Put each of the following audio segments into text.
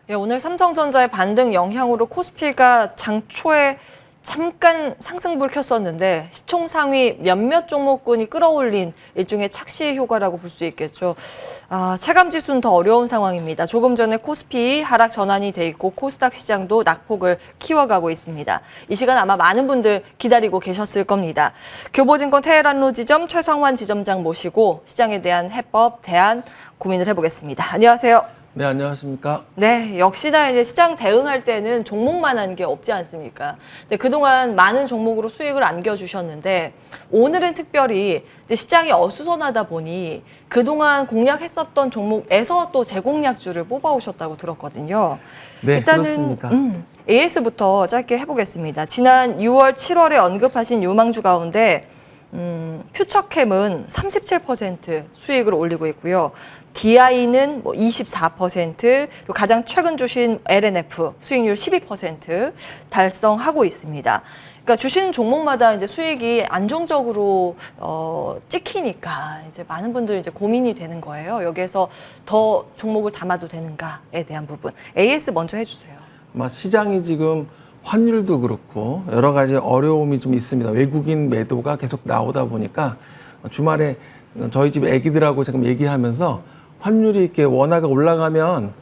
예, 오늘 삼성전자의 반등 영향으로 코스피가 장 초에 잠깐 상승불 켰었는데 시총 상위 몇몇 종목군이 끌어올린 일종의 착시 효과라고 볼 수 있겠죠. 체감 지수는 더 어려운 상황입니다. 조금 전에 코스피 하락 전환이 돼 있고 코스닥 시장도 낙폭을 키워가고 있습니다. 이 시간 아마 많은 분들 기다리고 계셨을 겁니다. 교보증권 테헤란로 지점 최성환 지점장 모시고 시장에 대한 해법, 대안 고민을 해보겠습니다. 안녕하세요. 네, 안녕하십니까? 네, 역시나 이제 시장 대응할 때는 종목만한 게 없지 않습니까? 근데 그동안 많은 종목으로 수익을 안겨주셨는데 오늘은 특별히 이제 시장이 어수선하다 보니 그동안 공략했었던 종목에서 또 재공략주를 뽑아오셨다고 들었거든요. 네, 일단은 그렇습니다. AS부터 짧게 해보겠습니다. 지난 6월, 7월에 언급하신 유망주 가운데 퓨처캠은 37% 수익을 올리고 있고요. DI는 24%, 그리고 가장 최근 주신 LNF 수익률 12% 달성하고 있습니다. 그러니까 주시는 종목마다 이제 수익이 안정적으로 찍히니까 이제 많은 분들이 이제 고민이 되는 거예요. 여기에서 더 종목을 담아도 되는가에 대한 부분. AS 먼저 해주세요. 아마 시장이 지금 환율도 그렇고 여러 가지 어려움이 좀 있습니다. 외국인 매도가 계속 나오다 보니까 주말에 저희 집 애기들하고 잠깐 얘기하면서 환율이 이렇게 원화가 올라가면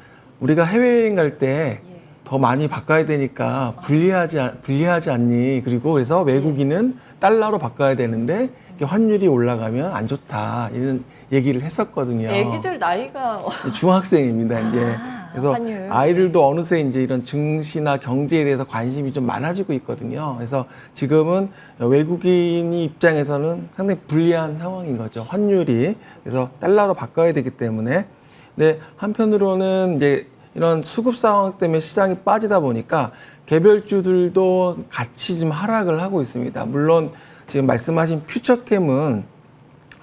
우리가 해외여행 갈 때 더 많이 바꿔야 되니까 불리하지 않니? 그리고 그래서 외국인은 달러로 바꿔야 되는데 환율이 올라가면 안 좋다 이런 얘기를 했었거든요. 애기들 나이가 중학생입니다. 이제 그래서 환율. 아이들도 어느새 이제 이런 증시나 경제에 대해서 관심이 좀 많아지고 있거든요. 그래서 지금은 외국인이 입장에서는 상당히 불리한 상황인 거죠. 환율이. 그래서 달러로 바꿔야 되기 때문에. 근데 한편으로는 이제 이런 수급 상황 때문에 시장이 빠지다 보니까 개별주들도 같이 좀 하락을 하고 있습니다. 물론 지금 말씀하신 퓨처캠은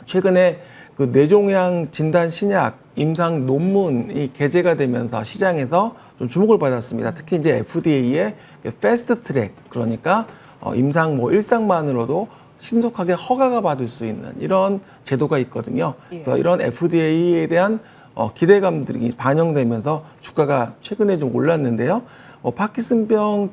최근에 그 뇌종양 진단 신약 임상 논문이 게재가 되면서 시장에서 좀 주목을 받았습니다. 특히 이제 FDA의 패스트 트랙, 그러니까 임상 일상만으로도 신속하게 허가가 받을 수 있는 이런 제도가 있거든요. 그래서 이런 FDA에 대한 기대감들이 반영되면서 주가가 최근에 좀 올랐는데요. 파킨슨병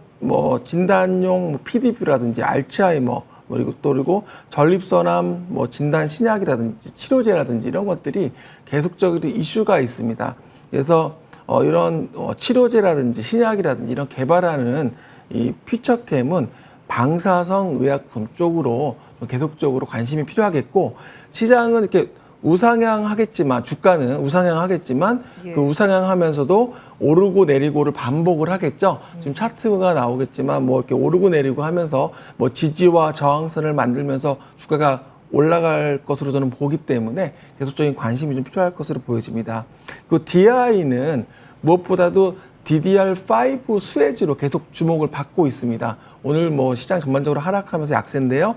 진단용 PDB라든지 알츠하이머 그리고 전립선암 진단 신약이라든지 치료제라든지 이런 것들이 계속적으로 이슈가 있습니다. 그래서 이런 치료제라든지 신약이라든지 이런 개발하는 이 퓨처캠은 방사성 의약품 쪽으로 계속적으로 관심이 필요하겠고, 시장은 이렇게 우상향하겠지만, 주가는 우상향하겠지만 그 우상향하면서도 오르고 내리고를 반복을 하겠죠. 지금 차트가 나오겠지만 이렇게 오르고 내리고 하면서 지지와 저항선을 만들면서 주가가 올라갈 것으로 저는 보기 때문에 계속적인 관심이 좀 필요할 것으로 보여집니다. 그 DI는 무엇보다도 DDR5 수혜주로 계속 주목을 받고 있습니다. 오늘 시장 전반적으로 하락하면서 약세인데요.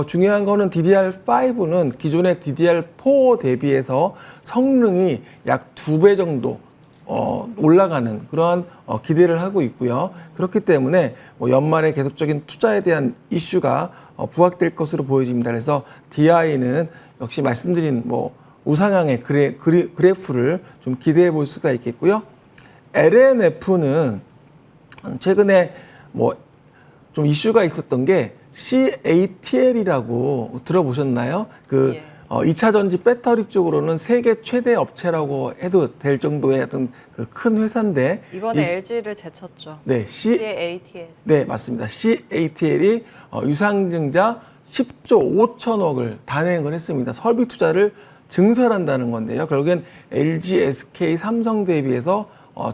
중요한 거는 DDR5는 기존의 DDR4 대비해서 성능이 약 2배 정도 올라가는 그러한 기대를 하고 있고요. 그렇기 때문에 연말에 계속적인 투자에 대한 이슈가 부각될 것으로 보여집니다. 그래서 DI는 역시 말씀드린 우상향의 그래프를 좀 기대해 볼 수가 있겠고요. LNF는 최근에 좀 이슈가 있었던 게 CATL이라고 들어보셨나요? 2차 전지 배터리 쪽으로는 세계 최대 업체라고 해도 될 정도의 어떤 큰 회사인데 이번에 LG를 제쳤죠. 네, CATL. 네, 맞습니다. CATL이 유상증자 10조 5천억을 단행을 했습니다. 설비 투자를 증설한다는 건데요. 결국엔 LG, SK, 삼성 대비해서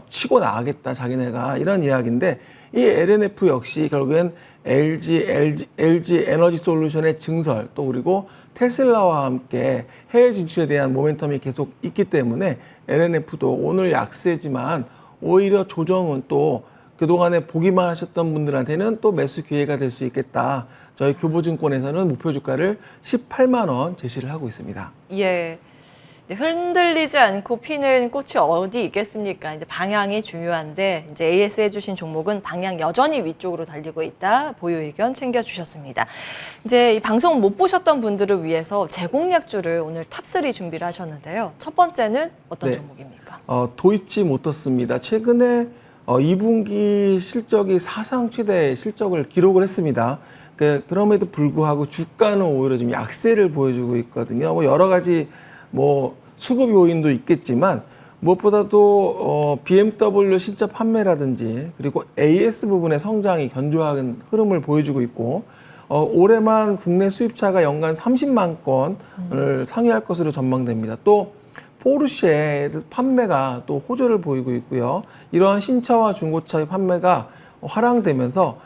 치고 나가겠다 자기네가 이런 이야기인데, 이 LNF 역시 결국엔 LG 에너지 솔루션의 증설, 또 그리고 테슬라와 함께 해외 진출에 대한 모멘텀이 계속 있기 때문에 LNF도 오늘 약세지만 오히려 조정은 또 그동안에 보기만 하셨던 분들한테는 또 매수 기회가 될 수 있겠다. 저희 교보증권에서는 목표 주가를 18만 원 제시를 하고 있습니다. 예. 흔들리지 않고 피는 꽃이 어디 있겠습니까? 이제 방향이 중요한데 이제 AS 해주신 종목은 방향 여전히 위쪽으로 달리고 있다. 보유 의견 챙겨주셨습니다. 이제 이 방송 못 보셨던 분들을 위해서 제공약주를 오늘 탑3 준비를 하셨는데요. 첫 번째는 어떤 네. 종목입니까? 도이치 모터스입니다. 최근에 2분기 실적이 사상 최대 실적을 기록을 했습니다. 그럼에도 불구하고 주가는 오히려 좀 약세를 보여주고 있거든요. 뭐 여러 가지 뭐 수급 요인도 있겠지만 무엇보다도 BMW 신차 판매라든지 그리고 AS 부분의 성장이 견조한 흐름을 보여주고 있고 올해만 국내 수입차가 연간 30만 건을 상회할 것으로 전망됩니다. 또 포르쉐 판매가 또 호조를 보이고 있고요. 이러한 신차와 중고차의 판매가 화랑되면서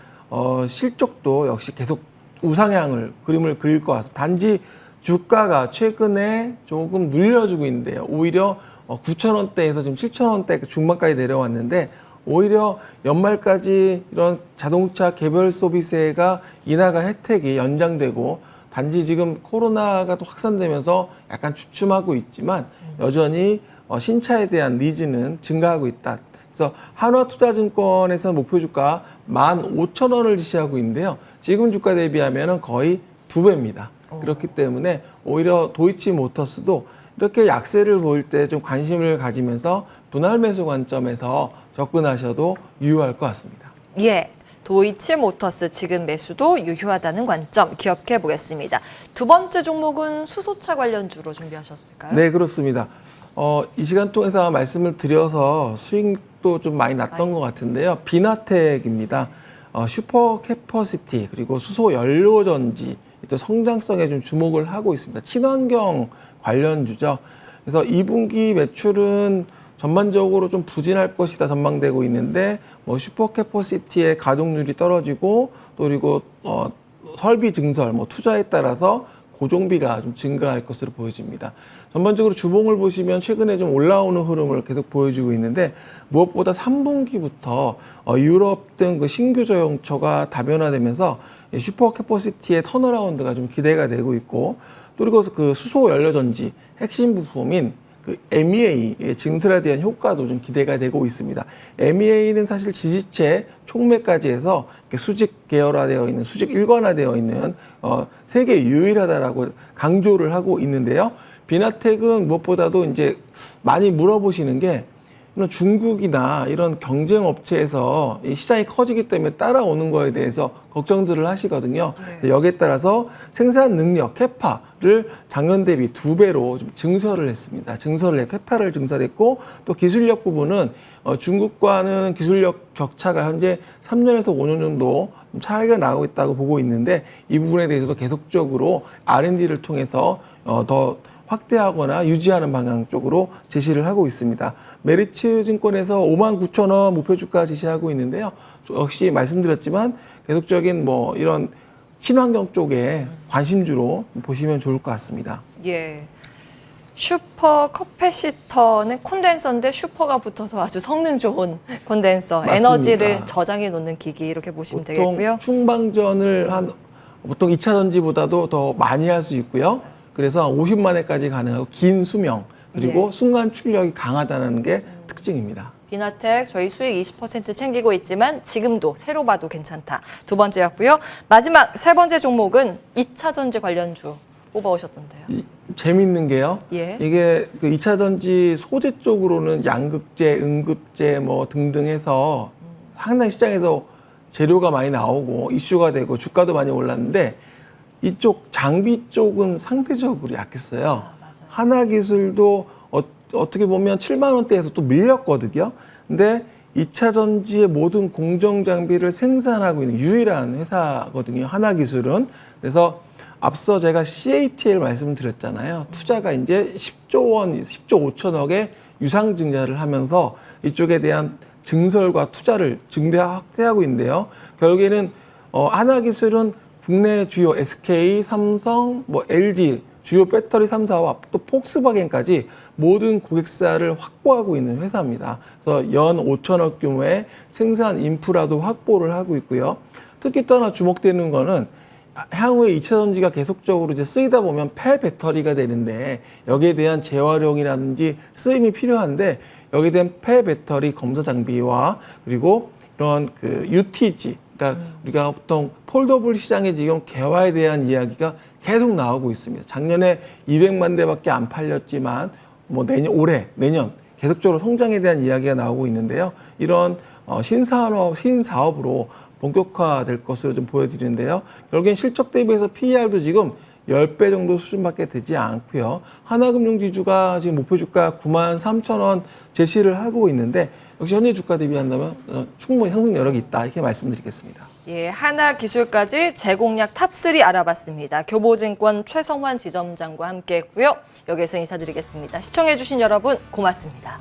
실적도 역시 계속 우상향을 그림을 그릴 것 같습니다. 단지 주가가 최근에 조금 눌려주고 있는데요. 오히려 9,000원대에서 지금 7,000원대 중반까지 내려왔는데 오히려 연말까지 이런 자동차 개별 소비세가 인하가 혜택이 연장되고 단지 지금 코로나가 또 확산되면서 약간 주춤하고 있지만 여전히 신차에 대한 니즈는 증가하고 있다. 그래서 한화투자증권에서는 목표 주가 15,000원을 지시하고 있는데요. 지금 주가 대비하면 거의 2배입니다. 그렇기 때문에 오히려 도이치 모터스도 이렇게 약세를 보일 때 좀 관심을 가지면서 분할 매수 관점에서 접근하셔도 유효할 것 같습니다. 예. 도이치 모터스 지금 매수도 유효하다는 관점 기억해 보겠습니다. 두 번째 종목은 수소차 관련주로 준비하셨을까요? 네, 그렇습니다. 이 시간 통해서 말씀을 드려서 수익도 좀 많이 났던 것 같은데요. 비나텍입니다. 슈퍼 캐퍼시티 그리고 수소 연료 전지 또 성장성에 좀 주목을 하고 있습니다. 친환경 관련주죠. 그래서 2분기 매출은 전반적으로 좀 부진할 것이다 전망되고 있는데 뭐 슈퍼캐퍼시티의 가동률이 떨어지고 또 그리고 설비 증설, 뭐 투자에 따라서 고정비가 좀 증가할 것으로 보여집니다. 전반적으로 주봉을 보시면 최근에 좀 올라오는 흐름을 계속 보여주고 있는데 무엇보다 3분기부터 유럽 등 그 신규 저용처가 다변화되면서 슈퍼캐퍼시티의 턴어라운드가 좀 기대가 되고 있고 또 그리고 그 수소 연료 전지 핵심 부품인 그 MEA의 증설에 대한 효과도 좀 기대가 되고 있습니다. MEA는 사실 지지체 촉매까지 해서 수직 계열화되어 있는, 수직 일관화되어 있는 세계 유일하다라고 강조를 하고 있는데요. 비나텍은 무엇보다도 이제 많이 물어보시는 게 이런 중국이나 이런 경쟁 업체에서 이 시장이 커지기 때문에 따라오는 거에 대해서 걱정들을 하시거든요. 네. 여기에 따라서 생산 능력, 캐파를 작년 대비 2배로 좀 증설을 했습니다. 캐파를 증설했고 또 기술력 부분은 중국과는 기술력 격차가 현재 3년에서 5년 정도 차이가 나고 있다고 보고 있는데 이 부분에 대해서도 계속적으로 R&D를 통해서 더 확대하거나 유지하는 방향 쪽으로 제시를 하고 있습니다. 메리츠 증권에서 59,000원 목표 주가 제시하고 있는데요. 역시 말씀드렸지만 계속적인 뭐 이런 친환경 쪽에 관심주로 보시면 좋을 것 같습니다. 예. 슈퍼 커패시터는 콘덴서인데 슈퍼가 붙어서 아주 성능 좋은 콘덴서, 맞습니다. 에너지를 저장해 놓는 기기 이렇게 보시면 되겠고요. 보통 충방전을 보통 2차 전지보다도 더 많이 할 수 있고요. 그래서 50만 회까지 가능하고 긴 수명 그리고 예. 순간 출력이 강하다는 게 특징입니다. 비나텍 저희 수익 20% 챙기고 있지만 지금도 새로 봐도 괜찮다. 두 번째였고요. 마지막 세 번째 종목은 2차 전지 관련주 뽑아오셨던데요. 재밌는 게요. 예. 이게 그 2차 전지 소재 쪽으로는 양극재, 음극재 뭐 등등 해서 상당히 시장에서 재료가 많이 나오고 이슈가 되고 주가도 많이 올랐는데 이쪽 장비 쪽은 상대적으로 약했어요. 하나기술도 어떻게 보면 7만 원대에서 또 밀렸거든요. 근데 2차 전지의 모든 공정 장비를 생산하고 있는 유일한 회사거든요. 하나기술은. 그래서 앞서 제가 CATL 말씀드렸잖아요. 투자가 이제 10조 원, 10조 5천억의 유상 증자를 하면서 이쪽에 대한 증설과 투자를 확대하고 있는데요. 결국에는 하나기술은 국내 주요 SK, 삼성, 뭐 LG 주요 배터리 3사와 또 폭스바겐까지 모든 고객사를 확보하고 있는 회사입니다. 그래서 연 5천억 규모의 생산 인프라도 확보를 하고 있고요. 특히 또 하나 주목되는 거는 향후에 2차 전지가 계속적으로 이제 쓰이다 보면 폐배터리가 되는데 여기에 대한 재활용이라든지 쓰임이 필요한데 여기에 대한 폐배터리 검사 장비와 그리고 이런 그 UTG, 그러니까 우리가 보통 폴더블 시장의 지금 개화에 대한 이야기가 계속 나오고 있습니다. 작년에 200만 대밖에 안 팔렸지만 뭐 내년 계속적으로 성장에 대한 이야기가 나오고 있는데요. 이런 신사업으로 본격화될 것으로 좀 보여드리는데요. 결국엔 실적 대비해서 PER도 지금 10배 정도 수준밖에 되지 않고요. 하나금융지주가 지금 목표 주가 93,000원 제시를 하고 있는데 역시 현재 주가 대비한다면 충분히 상승 여력이 있다 이렇게 말씀드리겠습니다. 예, 하나기술까지 제공약 탑3 알아봤습니다. 교보증권 최성환 지점장과 함께했고요. 여기서 인사드리겠습니다. 시청해주신 여러분 고맙습니다.